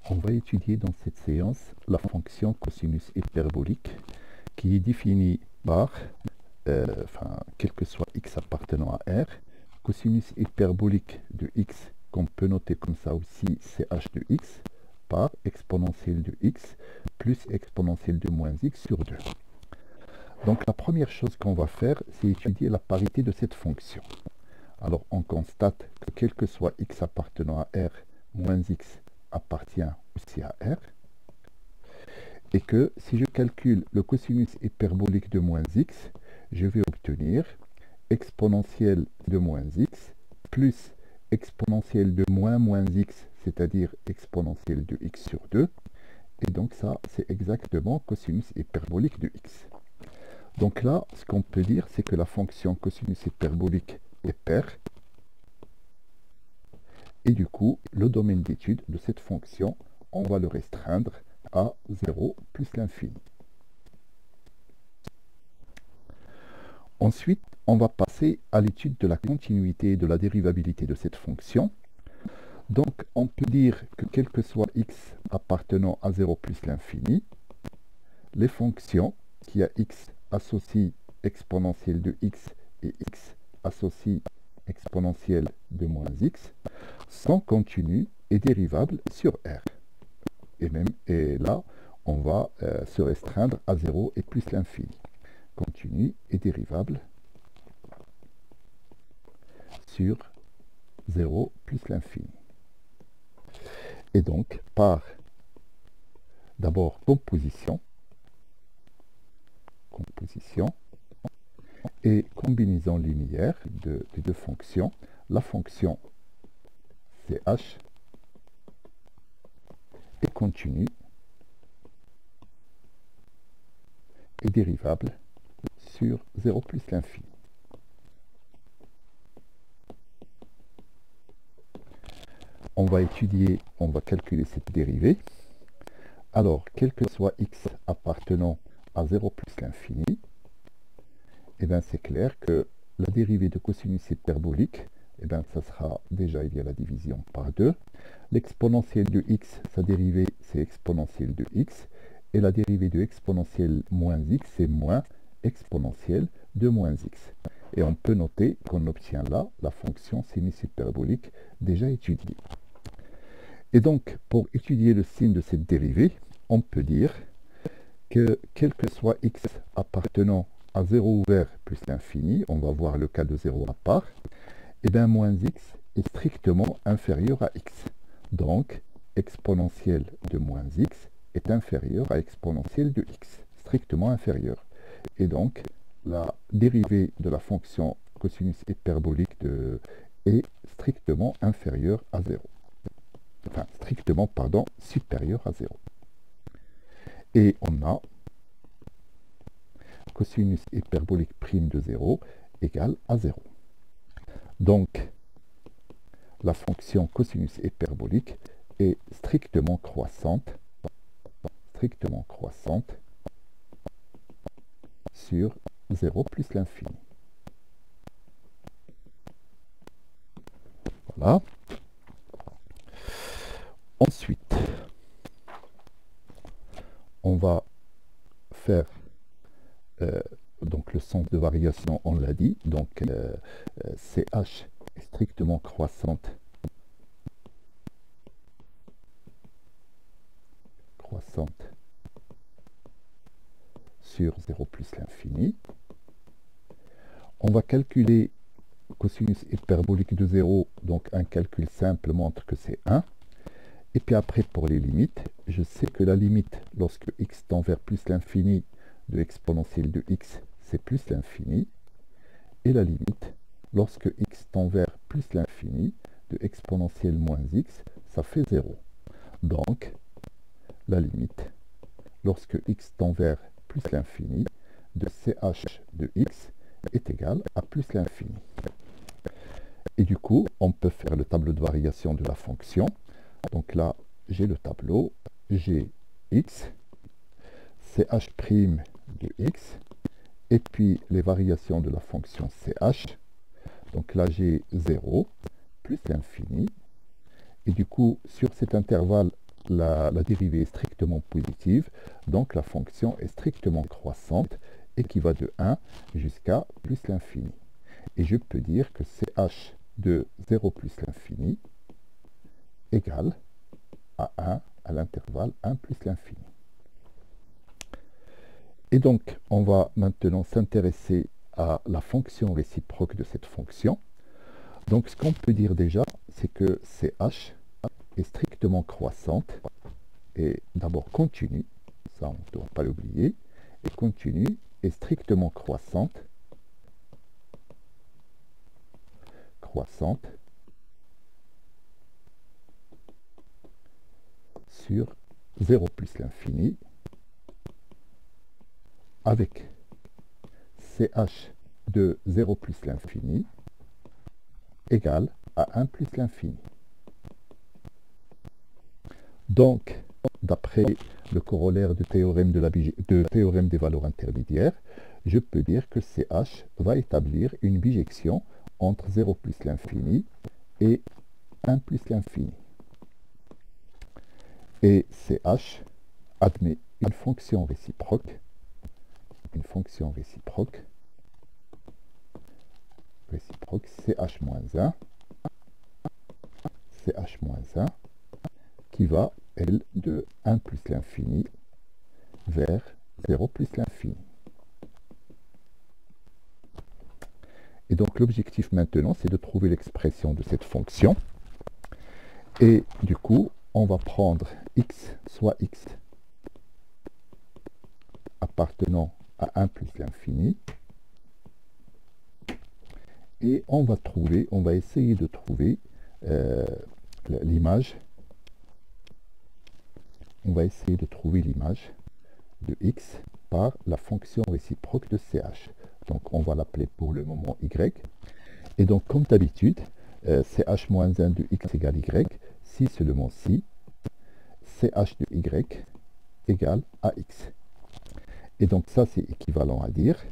On va étudier dans cette séance la fonction cosinus hyperbolique qui est définie par, quel que soit x appartenant à R, cosinus hyperbolique de x, qu'on peut noter comme ça aussi, ch de x, par exponentielle de x plus exponentielle de moins x sur 2. Donc la première chose qu'on va faire, c'est étudier la parité de cette fonction. Alors on constate que quel que soit x appartenant à R, moins x appartient aussi à R, et que si je calcule le cosinus hyperbolique de moins x, je vais obtenir exponentielle de moins x plus exponentielle de moins x, c'est-à-dire exponentielle de x sur 2, et donc ça, c'est exactement cosinus hyperbolique de x. Donc là, ce qu'on peut dire, c'est que la fonction cosinus hyperbolique est paire, et du coup, le domaine d'étude de cette fonction, on va le restreindre à 0 plus l'infini. Ensuite, on va passer à l'étude de la continuité et de la dérivabilité de cette fonction. Donc, on peut dire que quel que soit x appartenant à 0 plus l'infini, les fonctions qui a x associe exponentielle de x et x associe exponentielle de moins x sont continues et dérivables sur R. Et là, on va se restreindre à 0 et plus l'infini. Continu et dérivable sur 0 plus l'infini. Et donc, par d'abord composition et combinaison linéaire des deux fonctions, la fonction ch est continue et dérivable sur 0 plus l'infini. On va calculer cette dérivée. Alors, quel que soit x appartenant à 0 plus l'infini, eh bien c'est clair que la dérivée de cosinus hyperbolique, eh bien ça sera déjà, il y a la division par 2. L'exponentielle de x, sa dérivée, c'est exponentielle de x. Et la dérivée de exponentielle moins x, c'est moins exponentielle de moins x. Et on peut noter qu'on obtient là la fonction sinus hyperbolique déjà étudiée. Et donc, pour étudier le signe de cette dérivée, on peut dire que quel que soit x appartenant à 0 ouvert plus l'infini, on va voir le cas de 0 à part, et bien moins x est strictement inférieur à x. Donc, exponentielle de moins x est inférieure à exponentielle de x, strictement inférieure. Et donc, la dérivée de la fonction cosinus hyperbolique est strictement inférieure à 0. Enfin, strictement, pardon, supérieure à 0. Et on a cosinus hyperbolique prime de 0 égale à 0. Donc, la fonction cosinus hyperbolique est strictement croissante sur 0 plus l'infini. Voilà. Ensuite, on va faire donc le sens de variation, on l'a dit, donc CH est strictement croissante sur 0 plus l'infini. On va calculer cosinus hyperbolique de 0, donc un calcul simple montre que c'est 1. Et puis après, pour les limites, je sais que la limite, lorsque x tend vers plus l'infini de exponentielle de x, c'est plus l'infini. Et la limite, lorsque x tend vers plus l'infini de exponentielle moins x, ça fait 0. Donc, la limite, lorsque x tend vers plus l'infini de ch de x est égale à plus l'infini. Et du coup, on peut faire le tableau de variation de la fonction. Donc là, j'ai le tableau, j'ai x, ch' de x, et puis les variations de la fonction ch. Donc là, j'ai 0 plus l'infini. Et du coup, sur cet intervalle, la dérivée est strictement positive, donc la fonction est strictement croissante et qui va de 1 jusqu'à plus l'infini. Et je peux dire que ch de 0 plus l'infini égale à 1 à l'intervalle 1 plus l'infini. Et donc, on va maintenant s'intéresser à la fonction réciproque de cette fonction. Donc, ce qu'on peut dire déjà, c'est que ch est strictement croissante et d'abord continue, ça on ne doit pas l'oublier, et continue est strictement croissante sur 0 plus l'infini avec ch de 0 plus l'infini égale à 1 plus l'infini. Donc, d'après le corollaire du théorème, théorème des valeurs intermédiaires, je peux dire que ch va établir une bijection entre 0 plus l'infini et 1 plus l'infini. Et ch admet une fonction réciproque, ch-1, qui va, elle, de 1 plus l'infini vers 0 plus l'infini. Et donc l'objectif maintenant, c'est de trouver l'expression de cette fonction. Et du coup, on va prendre x, soit x appartenant à 1 plus l'infini. Et on va essayer de trouver l'image. On va essayer de trouver l'image de x par la fonction réciproque de ch. Donc on va l'appeler pour le moment y. Et donc comme d'habitude, ch-1 de x égale y, si seulement si, ch de y égale à x. Et donc ça c'est équivalent à dire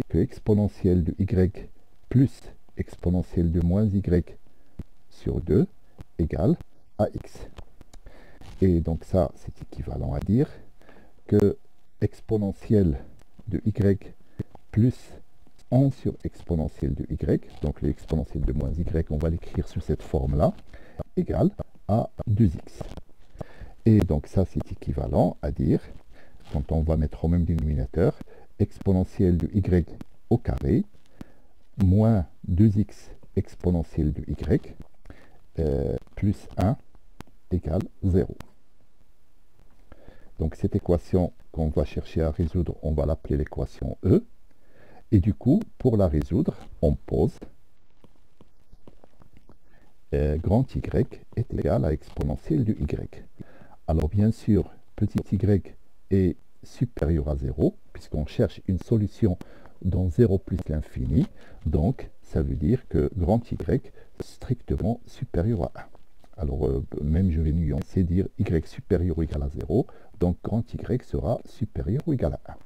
que exponentielle de y plus exponentielle de moins y sur 2 égale à x. Et donc ça c'est équivalent à dire que exponentielle de y plus 1 sur exponentielle de y, donc l'exponentielle de moins y, on va l'écrire sous cette forme-là, égale à 2x. Et donc ça, c'est équivalent à dire, quand on va mettre au même dénominateur, exponentielle de y au carré, moins 2x exponentielle de y, plus 1 égale 0. Donc cette équation qu'on va chercher à résoudre, on va l'appeler l'équation E. Et du coup, pour la résoudre, on pose grand y est égal à exponentielle de y. Alors bien sûr, petit y est supérieur à 0, puisqu'on cherche une solution dans 0 plus l'infini. Donc, ça veut dire que grand y est strictement supérieur à 1. Alors, même je vais nuancer, dire y supérieur ou égal à 0. Donc, grand y sera supérieur ou égal à 1.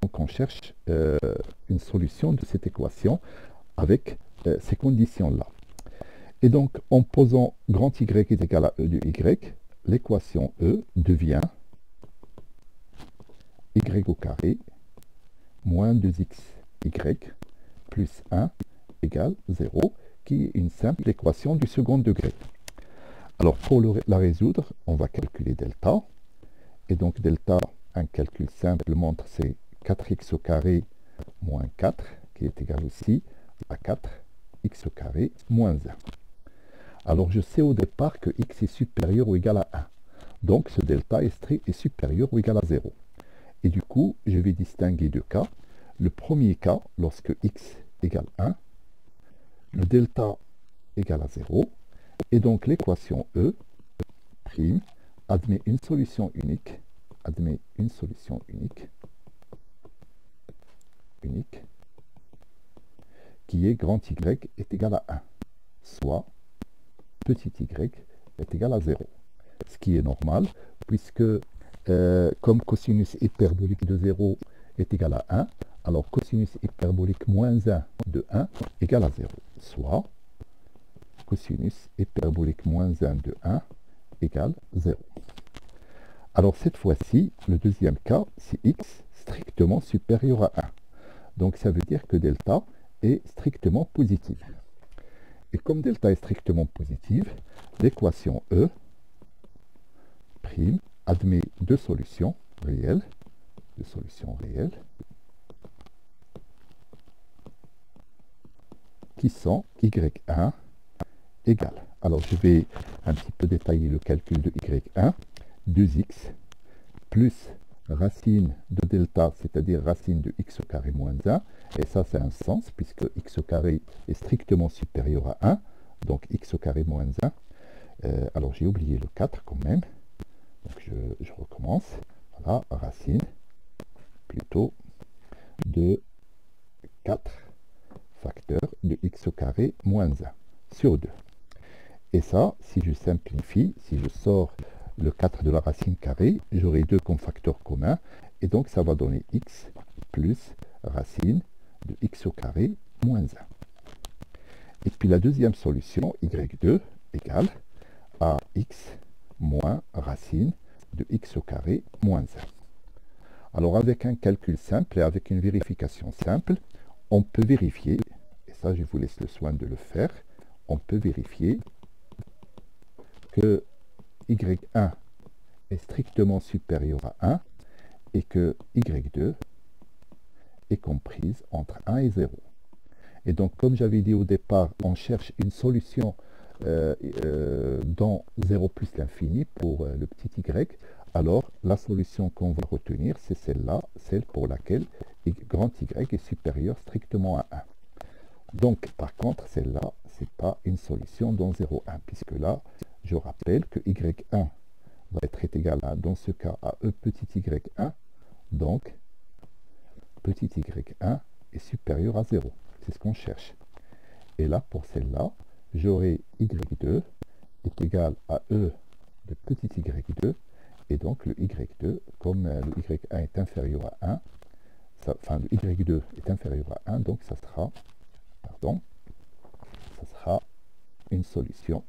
Donc on cherche une solution de cette équation avec ces conditions-là. Et donc en posant grand y est égal à e de y, l'équation E devient y au carré moins 2xy plus 1 égale 0, qui est une simple équation du second degré. Alors pour la résoudre, on va calculer delta. Et donc delta, un calcul simple montre c'est 4x au carré moins 4, qui est égal aussi à 4x au carré moins 1. Alors je sais au départ que x est supérieur ou égal à 1. Donc ce delta est supérieur ou égal à 0. Et du coup, je vais distinguer deux cas. Le premier cas, lorsque x égale 1, le delta égale à 0. Et donc l'équation E' admet une solution unique, qui est grand y est égal à 1, soit petit y est égal à 0. Ce qui est normal, puisque comme cosinus hyperbolique de 0 est égal à 1, alors cosinus hyperbolique moins 1 de 1 égale à 0, soit cosinus hyperbolique moins 1 de 1 égale 0. Alors cette fois-ci, le deuxième cas, c'est x strictement supérieur à 1. Donc ça veut dire que delta est strictement positive. Et comme delta est strictement positive, l'équation E' admet deux solutions réelles, qui sont y1 égale. Alors je vais un petit peu détailler le calcul de y1, 2x plus racine de delta, c'est-à-dire racine de x au carré moins 1, et ça c'est un sens puisque x au carré est strictement supérieur à 1, donc x au carré moins 1. Alors j'ai oublié le 4 quand même, donc je recommence. Voilà, racine plutôt de 4 facteur de x au carré moins 1 sur 2. Et ça, si je simplifie, si je sors le 4 de la racine carrée, j'aurai 2 comme facteur commun, et donc ça va donner x plus racine de x au carré moins 1. Et puis la deuxième solution, y2 égale à x moins racine de x au carré moins 1. Alors avec un calcul simple et avec une vérification simple, on peut vérifier, et ça je vous laisse le soin de le faire, on peut vérifier que y1 est strictement supérieur à 1 et que y2 est comprise entre 1 et 0. Et donc comme j'avais dit au départ, on cherche une solution dans 0 plus l'infini pour le petit y. Alors la solution qu'on va retenir, c'est celle-là, celle pour laquelle grand y est supérieur strictement à 1. Donc par contre, celle-là, ce n'est pas une solution dans 0,1, puisque là, je rappelle que y1 va être égal à, dans ce cas, à e petit y1, donc petit y1 est supérieur à 0. C'est ce qu'on cherche. Et là, pour celle-là, j'aurai y2 est égal à e de petit y2, et donc le y2, comme le y1 est inférieur à 1, enfin le y2 est inférieur à 1, donc ça sera, une solution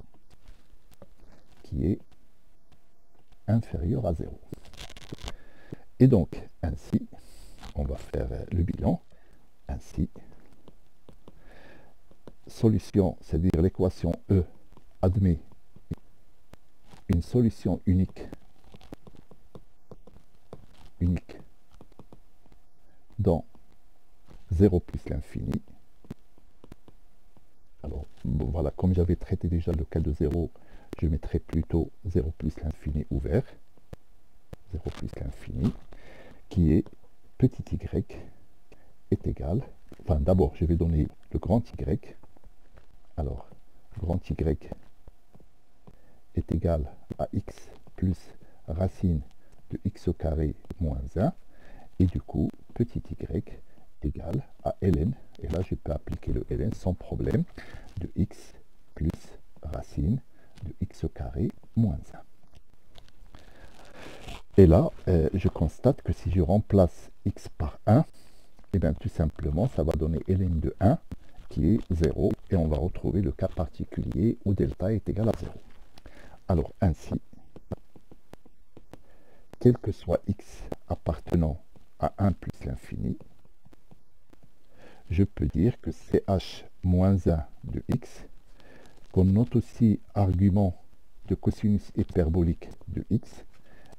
qui est inférieure à 0. Et donc, ainsi, on va faire le bilan. Ainsi, solution, c'est-à-dire l'équation E admet une solution unique dans 0 plus l'infini. Alors, bon, voilà, comme j'avais traité déjà le cas de 0, je mettrai plutôt 0 plus l'infini ouvert, 0 plus l'infini, qui est petit y est égal, enfin d'abord je vais donner le grand y, alors grand y est égal à x plus racine de x au carré moins 1, et du coup petit y égale à ln, et là je peux appliquer le ln sans problème, de x plus racine de x au carré moins 1. Et là, je constate que si je remplace x par 1, et bien tout simplement ça va donner ln de 1 qui est 0, et on va retrouver le cas particulier où delta est égal à 0. Alors ainsi, quel que soit x appartenant à 1 plus l'infini, je peux dire que ch moins 1 de x, qu'on note aussi argument de cosinus hyperbolique de x,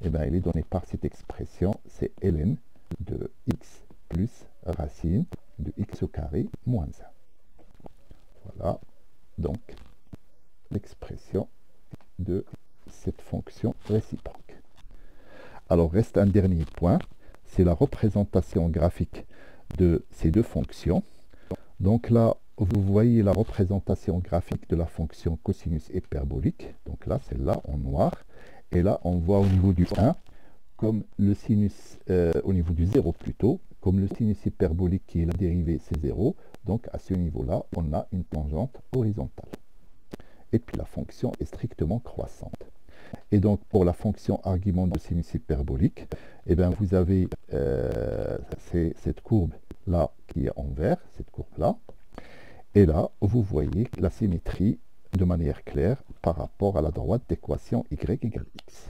et bien il est donné par cette expression, c'est ln de x plus racine de x au carré moins 1. Voilà donc l'expression de cette fonction réciproque. Alors reste un dernier point, c'est la représentation graphique de ces deux fonctions. Donc là, vous voyez la représentation graphique de la fonction cosinus hyperbolique. Donc là, celle-là en noir. Et là, on voit au niveau du 1, comme le sinus, au niveau du 0 plutôt, comme le sinus hyperbolique qui est la dérivée, c'est 0. Donc à ce niveau-là, on a une tangente horizontale. Et puis la fonction est strictement croissante. Et donc pour la fonction argument de sinus hyperbolique, eh bien, vous avez cette courbe-là qui est en vert, cette courbe-là. Et là, vous voyez la symétrie de manière claire par rapport à la droite d'équation y égale x.